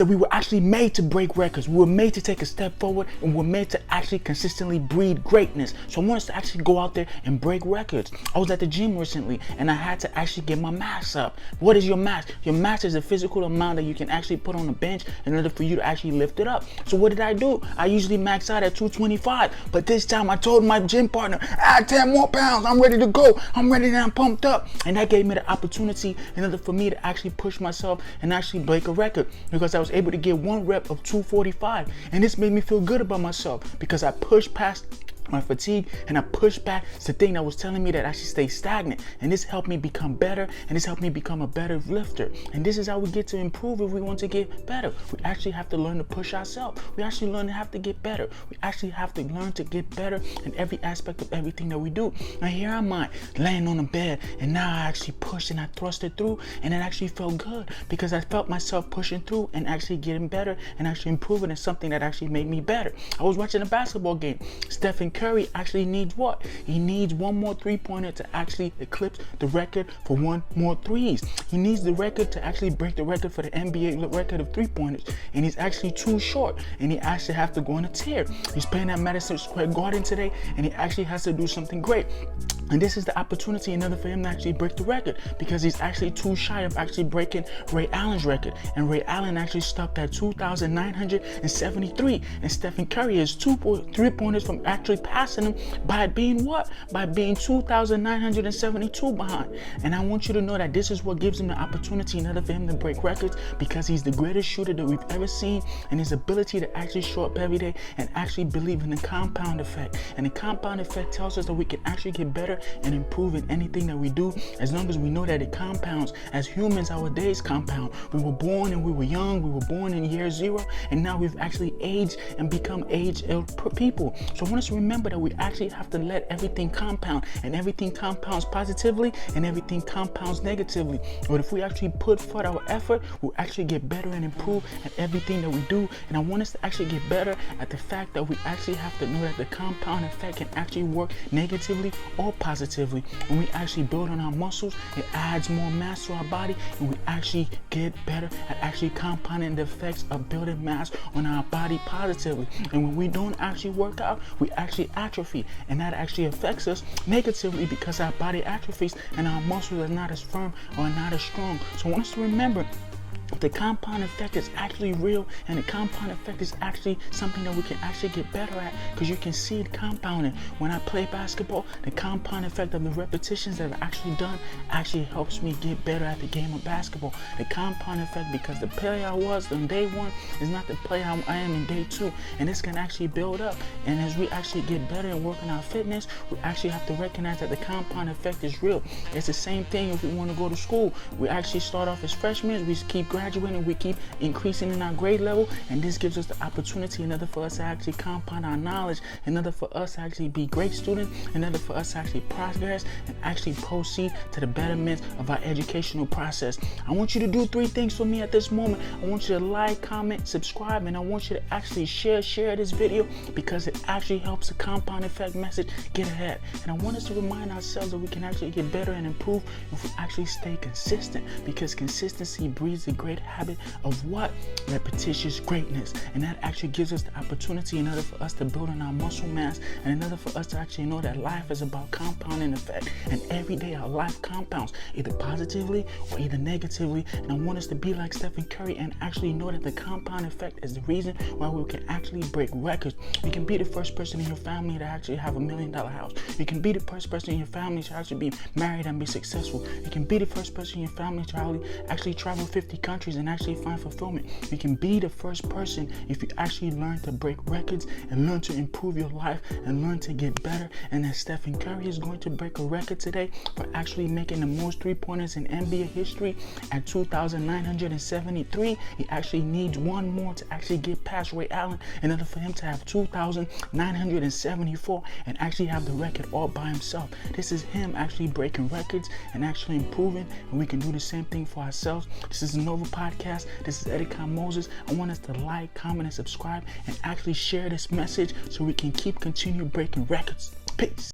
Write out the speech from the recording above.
That we were actually made to break records. We were made to take a step forward, and we're made to actually consistently breed greatness. So I want us to actually go out there and break records. I was at the gym recently and I had to actually get my mass up. What is your mass? Your mass is the physical amount that you can actually put on a bench in order for you to actually lift it up. So what did I do? I usually max out at 225, but this time I told my gym partner, add 10 more pounds. I'm ready to go. I'm ready and I'm pumped up. And that gave me the opportunity in order for me to actually push myself and actually break a record, because I was able to get one rep of 245, and this made me feel good about myself because I pushed past my fatigue and I pushed back the thing that was telling me that I should stay stagnant, and this helped me become better, and this helped me become a better lifter. And this is how we get to improve if we want to get better. We actually have to learn to push ourselves. We actually learn to have to get better. We actually have to learn to get better in every aspect of everything that we do. Now here am I laying on the bed, and now I actually pushed and I thrust it through, and it actually felt good because I felt myself pushing through and actually getting better and actually improving in something that actually made me better. I was watching a basketball game. Stephen Curry actually needs what? He needs one more three-pointer to actually eclipse the record for one more threes. He needs the record to actually break the record for the NBA record of three-pointers, and he's actually too short, and he actually has to go on a tear. He's playing at Madison Square Garden today, and he actually has to do something great. And this is the opportunity in order for him to actually break the record, because he's actually too shy of actually breaking Ray Allen's record. And Ray Allen actually stopped at 2,973. And Stephen Curry is 3-pointers from actually passing him by being what? By being 2,972 behind. And I want you to know that this is what gives him the opportunity in order for him to break records, because he's the greatest shooter that we've ever seen, and his ability to actually show up every day and actually believe in the compound effect. And the compound effect tells us that we can actually get better and improve in anything that we do, as long as we know that it compounds. As humans, our days compound. We were born and we were young. We were born in year 0, and now we've actually aged and become age-ill people. So I want us to remember that we actually have to let everything compound, and everything compounds positively and everything compounds negatively. But if we actually put forth our effort, we'll actually get better and improve at everything that we do. And I want us to actually get better at the fact that we actually have to know that the compound effect can actually work negatively or positively. When we actually build on our muscles, it adds more mass to our body, and we actually get better at actually compounding the effects of building mass on our body positively. And when we don't actually work out, we actually atrophy, and that actually affects us negatively because our body atrophies and our muscles are not as firm or not as strong. So I want us to remember the compound effect is actually real, and the compound effect is actually something that we can actually get better at, because you can see it compounding. When I play basketball, the compound effect of the repetitions that I've actually done actually helps me get better at the game of basketball. The compound effect, because the player I was on day 1 is not the player I am in day 2, and this can actually build up. And as we actually get better and work on our fitness, we actually have to recognize that the compound effect is real. It's the same thing if we want to go to school. We actually start off as freshmen, we keep graduating, we keep increasing in our grade level, and this gives us the opportunity in order for us to actually compound our knowledge, in order for us to actually be great students, in order for us to actually progress and actually proceed to the betterment of our educational process. I want you to do 3 things for me at this moment. I want you to like, comment, subscribe, and I want you to actually share this video, because it actually helps the compound effect message get ahead. And I want us to remind ourselves that we can actually get better and improve if we actually stay consistent, because consistency breeds the great habit of what? Repetitious greatness. And that actually gives us the opportunity in order for us to build on our muscle mass, and in order for us to actually know that life is about compounding effect. And every day our life compounds, either positively or either negatively. And I want us to be like Stephen Curry and actually know that the compound effect is the reason why we can actually break records. You can be the first person in your family to actually have $1 million house. You can be the first person in your family to actually be married and be successful. You can be the first person in your family to actually travel 50 countries and actually find fulfillment. You can be the first person if you actually learn to break records and learn to improve your life and learn to get better. And as Stephen Curry is going to break a record today for actually making the most 3-pointers in NBA history at 2,973, he actually needs one more to actually get past Ray Allen in order for him to have 2,974 and actually have the record all by himself. This is him actually breaking records and actually improving, and we can do the same thing for ourselves. This is the Nova Podcast. This is EdikanMoses. I want us to like, comment, and subscribe, and actually share this message so we can continue breaking records. Peace.